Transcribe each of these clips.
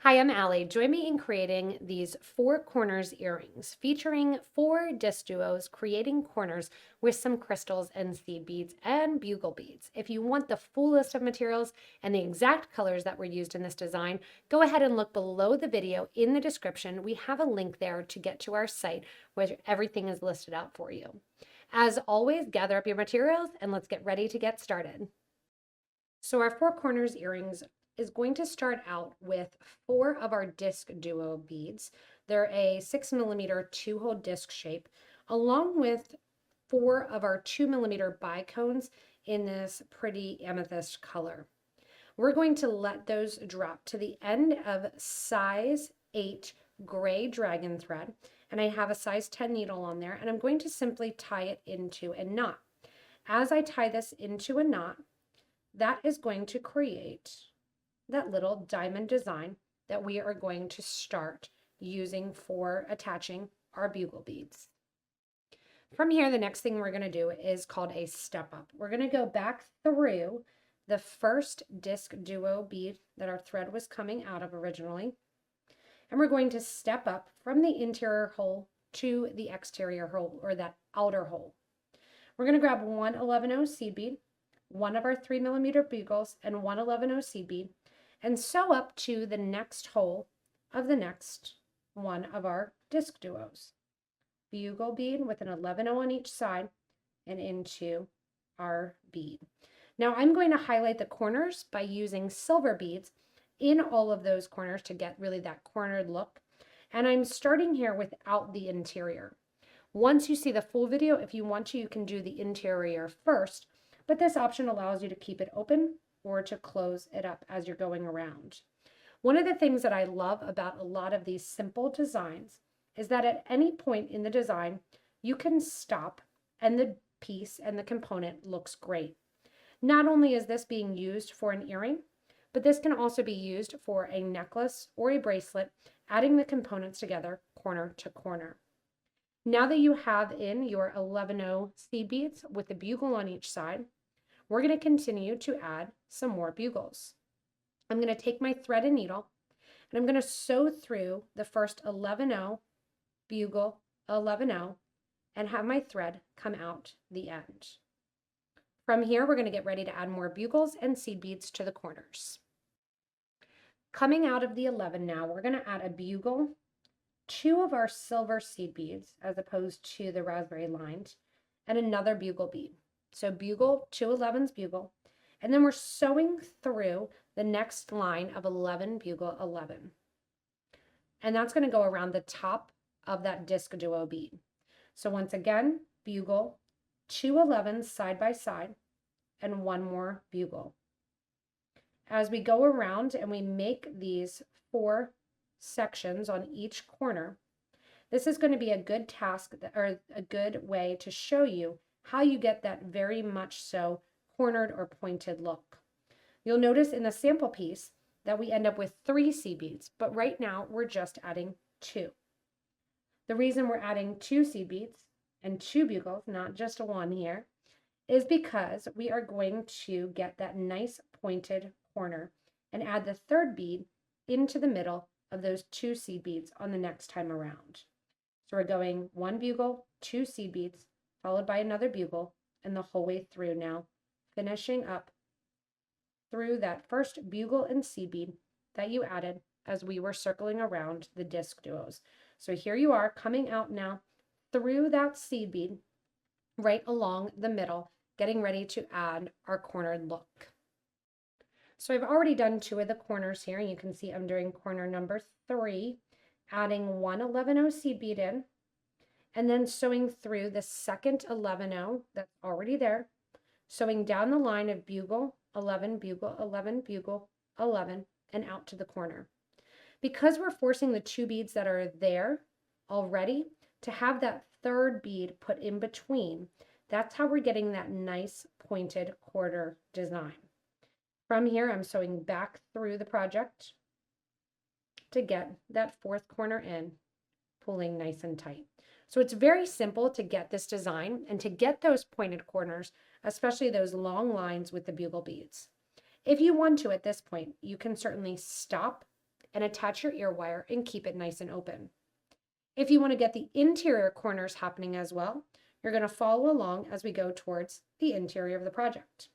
Hi, I'm Allie. Join me in creating these 4 corners earrings featuring 4 DiscDuos creating corners with some crystals and seed beads and bugle beads. If you want the full list of materials and the exact colors that were used in this design, go ahead and look below the video in the description. We have a link there to get to our site where everything is listed out for you. As always, gather up your materials and let's get ready to get started. So our 4 corners earrings is going to start out with 4 of our DiscDuo beads. They're a 6mm 2-hole disc shape, along with 4 of our 2mm bicones in this pretty amethyst color. We're going to let those drop to the end of size 8 gray dragon thread, and I have a size 10 needle on there, and I'm going to simply tie it into a knot. As I tie this into a knot, that is going to create that little diamond design that we are going to start using for attaching our bugle beads. From here, the next thing we're going to do is called a step up. We're going to go back through the first DiscDuo bead that our thread was coming out of originally, and we're going to step up from the interior hole to the exterior hole, or that outer hole. We're going to grab one 11/0 seed bead, one of our 3mm bugles, and one 11/0 seed bead, and sew up to the next hole of the next one of our DiscDuos. Bugle bead with an 11/0 on each side and into our bead. Now I'm going to highlight the corners by using silver beads in all of those corners to get really that cornered look. And I'm starting here without the interior. Once you see the full video, if you want to, you can do the interior first, but this option allows you to keep it open or to close it up as you're going around. One of the things that I love about a lot of these simple designs is that at any point in the design, you can stop and the piece and the component looks great. Not only is this being used for an earring, but this can also be used for a necklace or a bracelet, adding the components together corner to corner. Now that you have in your 11/0 seed beads with the bugle on each side, we're going to continue to add some more bugles. I'm going to take my thread and needle, and I'm going to sew through the first 11/0 bugle 11/0 and have my thread come out the end. From here, we're going to get ready to add more bugles and seed beads to the corners. Coming out of the 11 now, we're going to add a bugle, 2 of our silver seed beads as opposed to the raspberry lined, and another bugle bead. So bugle, 2 11s bugle, and then we're sewing through the next line of 11 bugle 11. And that's going to go around the top of that DiscDuo bead. So once again, bugle, 2 11s side by side, and 1 more bugle. As we go around and we make these 4 sections on each corner, this is going to be a good task or a good way to show you how you get that very much so cornered or pointed look. You'll notice in the sample piece that we end up with 3 seed beads, but right now we're just adding 2. The reason we're adding 2 seed beads and 2 bugles, not just 1 here, is because we are going to get that nice pointed corner and add the 3rd bead into the middle of those 2 seed beads on the next time around. So we're going 1 bugle, 2 seed beads, followed by another bugle, and the whole way through now, finishing up through that first bugle and seed bead that you added as we were circling around the DiscDuos. So here you are coming out now through that seed bead right along the middle, getting ready to add our cornered look. So I've already done 2 of the corners here, and you can see I'm doing corner number 3, adding 1 11/0 seed bead in, and then sewing through the second 11/0 that's already there, sewing down the line of bugle 11 bugle 11 bugle 11 and out to the corner. Because we're forcing the 2 beads that are there already to have that 3rd bead put in between, that's how we're getting that nice pointed quarter design. From here, I'm sewing back through the project to get that 4th corner in, pulling nice and tight. So it's very simple to get this design and to get those pointed corners, especially those long lines with the bugle beads. If you want to at this point, you can certainly stop and attach your ear wire and keep it nice and open. If you want to get the interior corners happening as well, you're going to follow along as we go towards the interior of the project.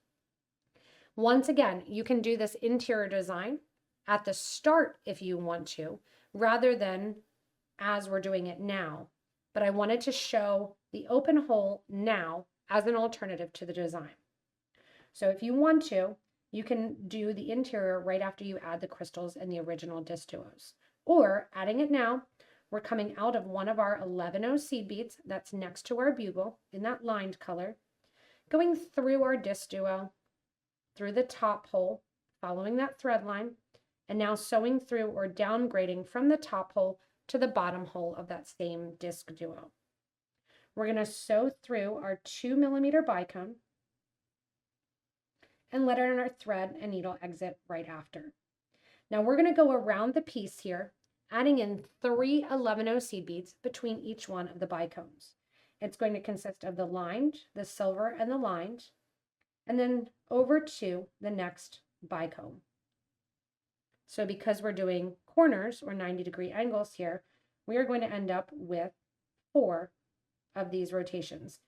Once again, you can do this interior design at the start if you want to, rather than as we're doing it now. But I wanted to show the open hole now as an alternative to the design. So if you want to, you can do the interior right after you add the crystals and the original DiscDuos. Or adding it now, we're coming out of one of our 11-0 seed beads that's next to our bugle in that lined color, going through our DiscDuo, through the top hole, following that thread line, and now sewing through or downgrading from the top hole to the bottom hole of that same DiscDuo. We're going to sew through our 2mm bicone and let our thread and needle exit right after. Now we're going to go around the piece here, adding in 3 11-0 seed beads between each one of the bicones. It's going to consist of the lined, the silver, and the lined, and then over to the next bicone. So because we're doing corners or 90-degree angles here, we are going to end up with 4 of these rotations.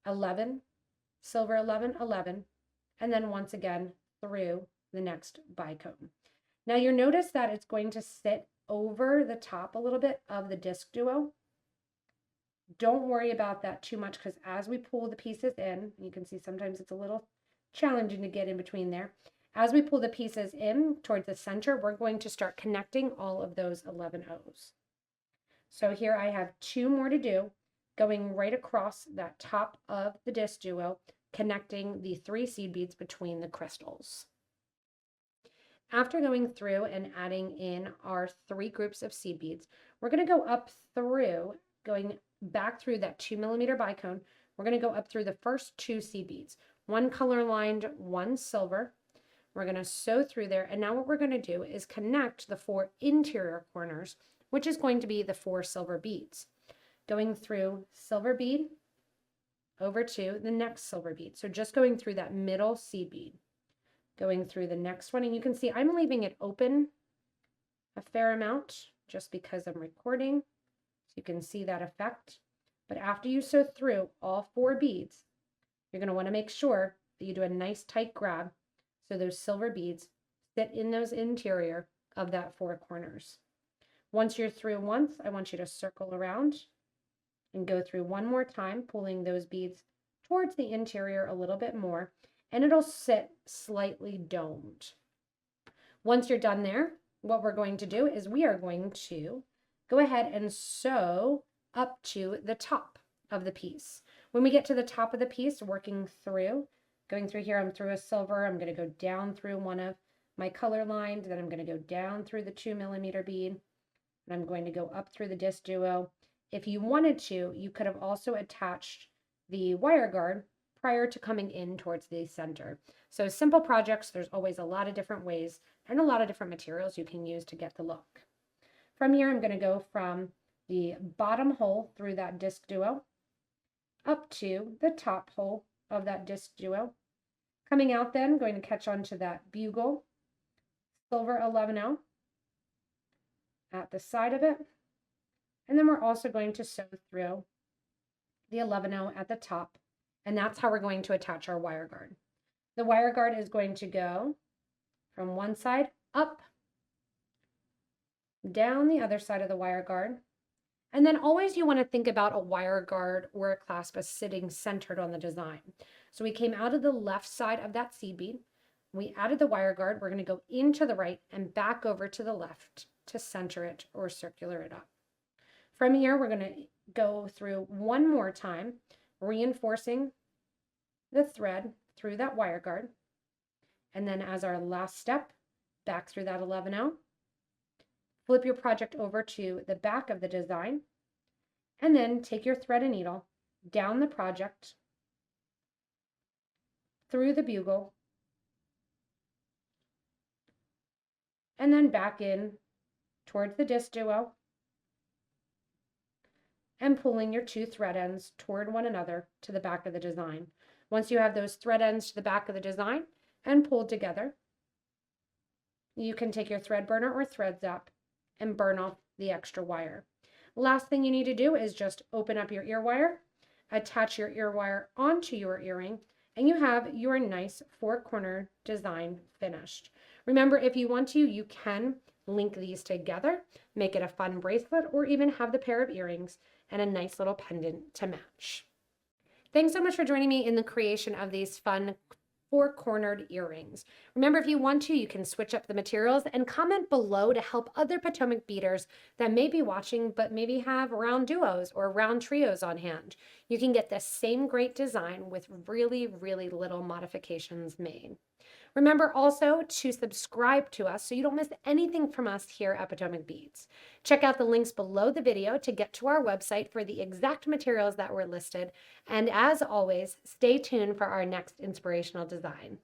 11, silver 11, 11, and then once again through the next bicone. Now you'll notice that it's going to sit over the top a little bit of the DiscDuo. Don't worry about that too much, because as we pull the pieces in, you can see sometimes it's a little challenging to get in between there. As we pull the pieces in towards the center, we're going to start connecting all of those 11-0s. So here I have 2 more to do, going right across that top of the DiscDuo, connecting the 3 seed beads between the crystals. After going through and adding in our 3 groups of seed beads, we're going to go up through, going back through that 2mm bicone. We're going to go up through the first 2 seed beads, 1 color lined, 1 silver. We're going to sew through there, and now what we're going to do is connect the 4 interior corners, which is going to be the 4 silver beads, going through silver bead over to the next silver bead. So just going through that middle seed bead, going through the next one, and you can see I'm leaving it open a fair amount just because I'm recording, so you can see that effect. But after you sew through all 4 beads, you're going to want to make sure that you do a nice tight grab so those silver beads sit in those interior of that 4 corners. Once you're through once, I want you to circle around and go through one more time, pulling those beads towards the interior a little bit more, and it'll sit slightly domed. Once you're done there, what we're going to do is we are going to go ahead and sew up to the top of the piece. When we get to the top of the piece, working through, going through here, I'm through a silver, I'm going to go down through one of my color lined, then I'm going to go down through the 2mm bead, and I'm going to go up through the DiscDuo. If you wanted to, you could have also attached the wire guard prior to coming in towards the center. So simple projects, there's always a lot of different ways and a lot of different materials you can use to get the look. From here, I'm going to go from the bottom hole through that DiscDuo up to the top hole of that DiscDuo. Coming out then, going to catch on to that bugle, silver 11-0 at the side of it. And then we're also going to sew through the 11-0 at the top. And that's how we're going to attach our wire guard. The wire guard is going to go from one side up, down the other side of the wire guard. And then always you want to think about a wire guard or a clasp as sitting centered on the design. So we came out of the left side of that seed bead. We added the wire guard. We're going to go into the right and back over to the left to center it or circular it up. From here, we're going to go through one more time, reinforcing the thread through that wire guard. And then as our last step, back through that 11-0. Flip your project over to the back of the design, and then take your thread and needle down the project, through the bugle, and then back in towards the DiscDuo, and pulling your 2 thread ends toward one another to the back of the design. Once you have those thread ends to the back of the design and pulled together, you can take your thread burner or thread zap and burn off the extra wire. Last thing you need to do is just open up your ear wire, attach your ear wire onto your earring, and you have your nice 4-corner design finished. Remember, if you want to, you can link these together, make it a fun bracelet, or even have the pair of earrings and a nice little pendant to match. Thanks so much for joining me in the creation of these fun 4-cornered earrings. Remember, if you want to, you can switch up the materials and comment below to help other Potomac beaders that may be watching but maybe have round duos or round trios on hand. You can get the same great design with really, really little modifications made. Remember also to subscribe to us so you don't miss anything from us here at PotomacBeads. Check out the links below the video to get to our website for the exact materials that were listed. And as always, stay tuned for our next inspirational design.